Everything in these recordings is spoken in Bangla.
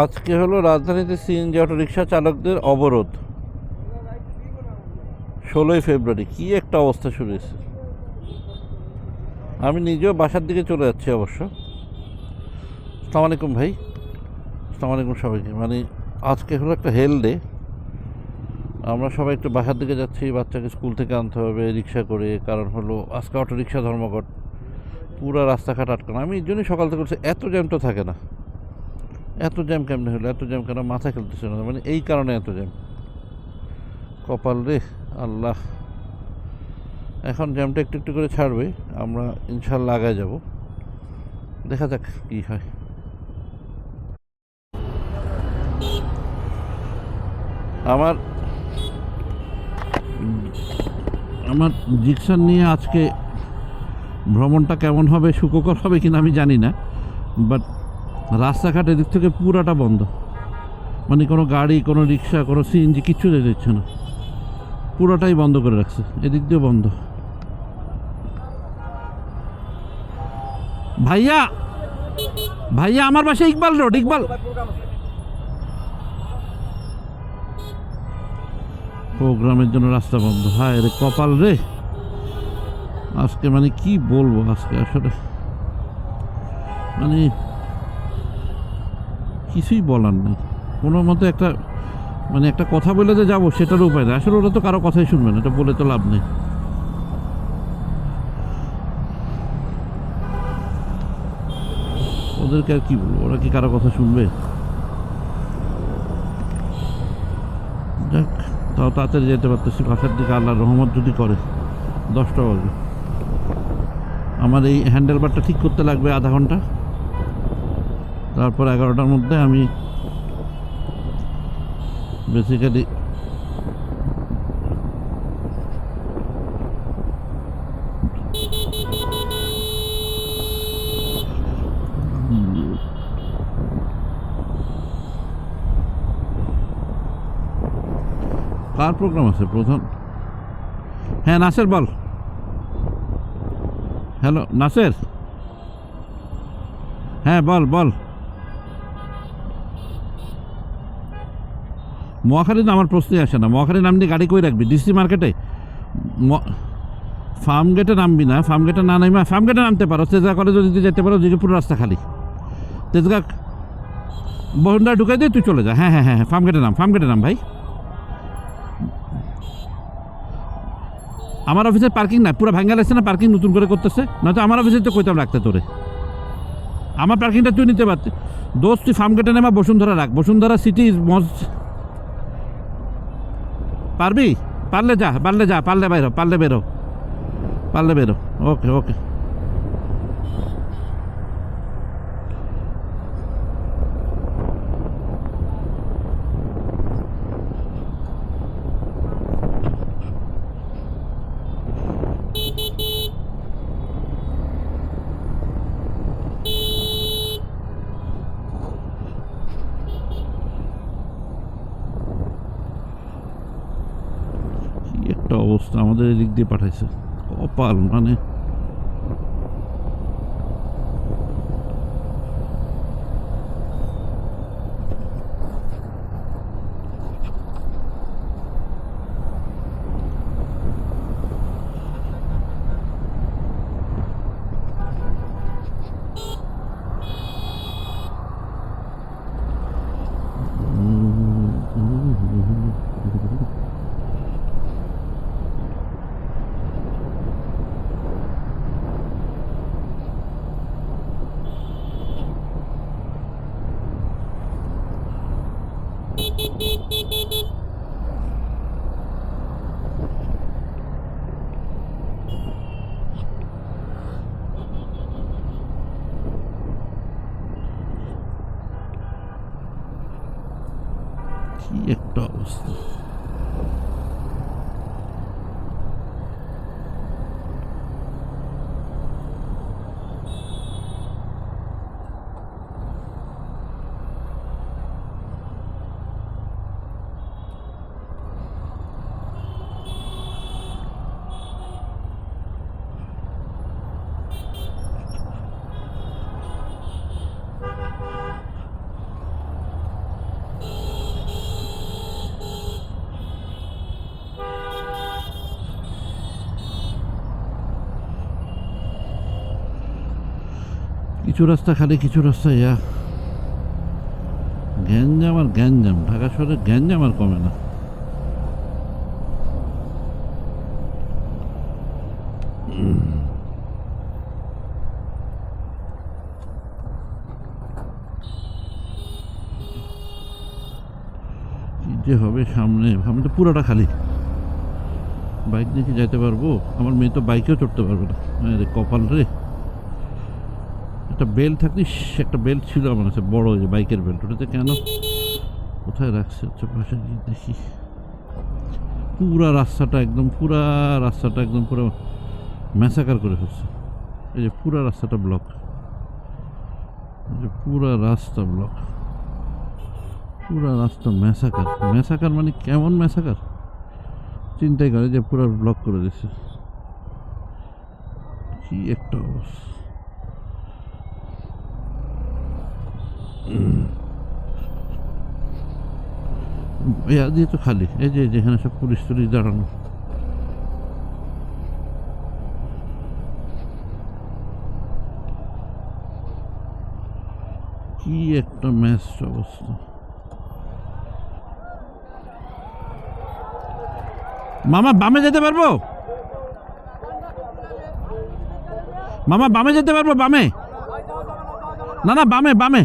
আজকে হলো রাজধানীতে সিএনজি অটোরিকশা চালকদের অবরোধ। 16 ফেব্রুয়ারি কি একটা অবস্থা শুরু হয়েছে। আমি নিজেও বাসার দিকে চলে যাচ্ছি অবশ্য। আসসালামু আলাইকুম ভাই, আসসালামু আলাইকুম সবাইকে। মানে আজকে হলো একটা হেল ডে। আমরা সবাই একটু বাসার দিকে যাচ্ছি, বাচ্চাকে স্কুল থেকে আনতে হবে রিক্সা করে। কারণ হলো আজকে অটোরিকশা ধর্মঘট, পুরো রাস্তাঘাট আটকানো। আমি এই জন্যই সকাল থেকে বলছি এত জ্যাম তো থাকে না। এত জ্যাম কেমনে হলো, এত জ্যাম কেন, মাথা খেলতেছে না। মানে এই কারণে এত জ্যাম, কপাল রে আল্লাহ। এখন জ্যামটা একটু একটু করে ছাড়বে, আমরা ইনশাল্লাহ আগায় যাব, দেখা যাক কী হয়। আমার আমার জিকসান নিয়ে আজকে ভ্রমণটা কেমন হবে, সুখকর হবে কিনা আমি জানি না, বাট রাস্তাঘাট এদিক থেকে পুরাটা বন্ধ। মানে কোনো গাড়ি, কোনো রিক্সা, কোনো সিএনজি কিচ্ছু যেতে দিচ্ছে না, পুরোটাই বন্ধ করে রাখছে। এদিক দিয়ে বন্ধ। ভাইয়া ভাইয়া আমার বাসা ইকবাল রোড, ইকবাল। প্রোগ্রামের জন্য রাস্তা বন্ধ, হায় রে কপাল রে আজকে। মানে কি বলবো, আজকে আসলে মানে কিছুই বলার নেই। কোনো মতে একটা মানে একটা কথা বলে যে যাবো সেটারও উপায় নেই। আসলে ওরা তো কারো কথাই শুনবে না, এটা বলে তো লাভ নেই। ওদেরকে আর কি বলবো, ওরা কি কারো কথা শুনবে? যাক, তাও তাড়াতাড়ি যেতে পারতেছি বাসার দিকে, আল্লাহর রহমত যদি করে। 10টা বাজে। আমার এই হ্যান্ডেলবারটা ঠিক করতে লাগবে আধা ঘন্টা, তারপর 11টার মধ্যে আমি বেসিক্যালি কার প্রোগ্রাম আছে প্রধান? হ্যাঁ নাসের বল। হ্যালো নাসের, হ্যাঁ বল বল। মহাখালী তো আমার প্রশ্নই আসে না। মহাখালী নামনি গাড়ি কই রাখবি? ডিসি মার্কেটে ফার্ম গেটে নামবি না। ফার্ম গেটে না নামা, ফার্ম গেটে নামতে পারো। তেজগা কলেজে যদি যেতে পারো, ওদিকে পুরো রাস্তা খালি। তেজগা বহনদা ঢুকাই দিয়ে তুই চলে যা। হ্যাঁ হ্যাঁ হ্যাঁ হ্যাঁ, ফার্ম গেটে নাম, ফার্ম গেটে নাম ভাই। আমার অফিসের পার্কিং না, পুরো ভাঙ্গা লাগছে না, পার্কিং নতুন করে করতেছে। নয়তো আমার অফিসে তো কইতাম রাখতে তোরে। আমার পার্কিংটা তুই নিতে পারতি দোস্ত। তুই ফার্ম গেটে নেমা বসুন্ধরা রাখ, বসুন্ধরা সিটি মজ। পারবি? পারলে যা, পারলে যা, পারলে বেরো, পারলে বেরো, পারলে বেরো। ওকে ওকে। একটা অবস্থা আমাদের এদিক দিয়ে পাঠাইছে, কপাল। মানে কি একটা অবস্থা। কিছু রাস্তা খালি, কিছু রাস্তা ইয়া গ্যাঞ্জাম আর গ্যাঞ্জাম। ঢাকা শহরে গ্যাঞ্জাম আর কমে না। কি যে হবে সামনে, আমি তো পুরোটা খালি। বাইক নিয়ে কি যাইতে পারবো? আমার মেয়ে তো বাইকেও চড়তে পারবে না। রে কপাল রে। একটা বেল্ট থাকলে, একটা বেল্ট ছিল আমার কাছে বড়, যে বাইকের বেল্ট, ওটাতে কেন কোথায় রাখছে হচ্ছে পাশে গিয়ে দেখি। পুরা রাস্তাটা একদম পুরো ম্যাসাকার করে ফেলছে। এই যে পুরা রাস্তাটা ব্লক, পুরা রাস্তা ব্লক, পুরা রাস্তা ম্যাসাকার মানে কেমন ম্যাসাকার চিন্তাই করে, যে পুরো ব্লক করে দিচ্ছে। কি একটা অবস্থা। দিয়ে তো খালি, এই যে যেখানে সব পুলিশ টুলিশ দাঁড়ানো। কি একটা ম্যাচ অবস্থা। মামা বামে যেতে পারবো? মামা বামে যেতে পারবো? বামে না, না বামে বামে।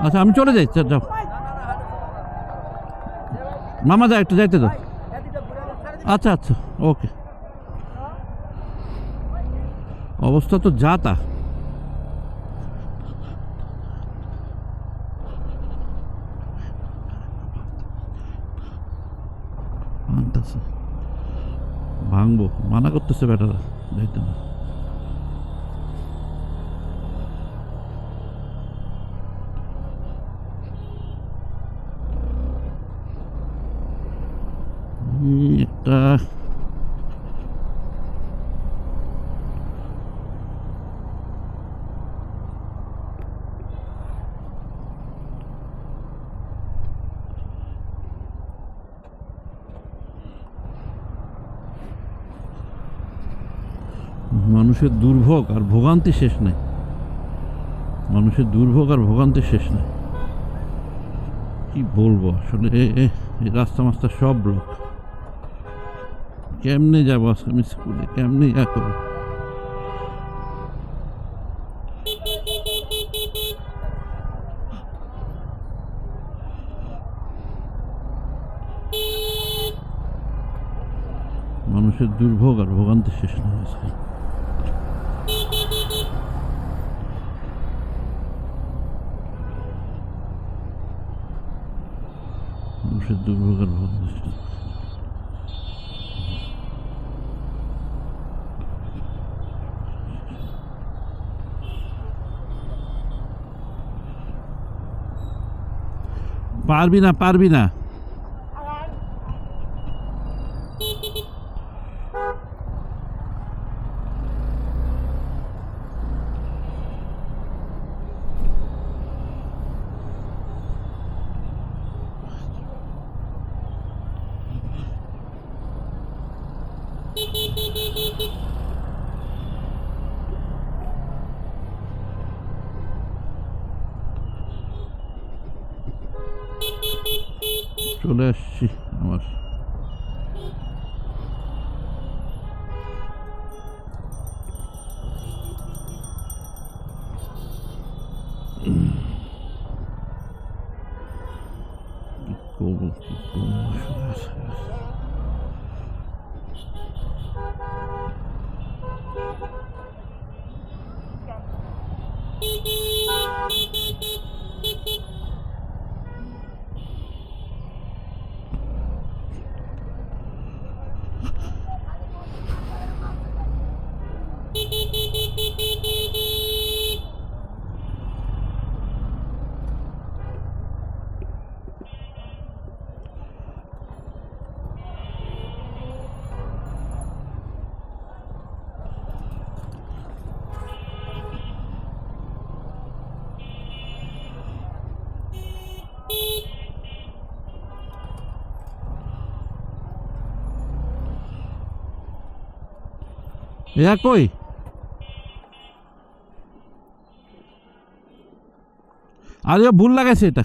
আচ্ছা আমি চলে যাই, যাও মামা, যা একটু যাইতে দাও। আচ্ছা আচ্ছা ওকে। অবস্থা তো যা তা। ভাঙবো মানা করতেছে বেটারা, যাইতে না। একটা মানুষের দুর্ভোগ আর ভোগান্তি শেষ নাই। মানুষের দুর্ভোগ আর ভোগান্তি শেষ নাই। কি বলবো আসলে, রাস্তা মাস্তা সব ব্লক। কেমনে যাবো আজকে আমি স্কুলে, কেমনে যা করবো? মানুষের দুর্ভোগ আর ভোগান্তি শেষ না হয়েছে। মানুষের দুর্ভোগ আর ভোগান্তি শেষ। পারবি না, পারবি না। চলে আসছি আমার। কই আর ভুল লাগাইছে এটা।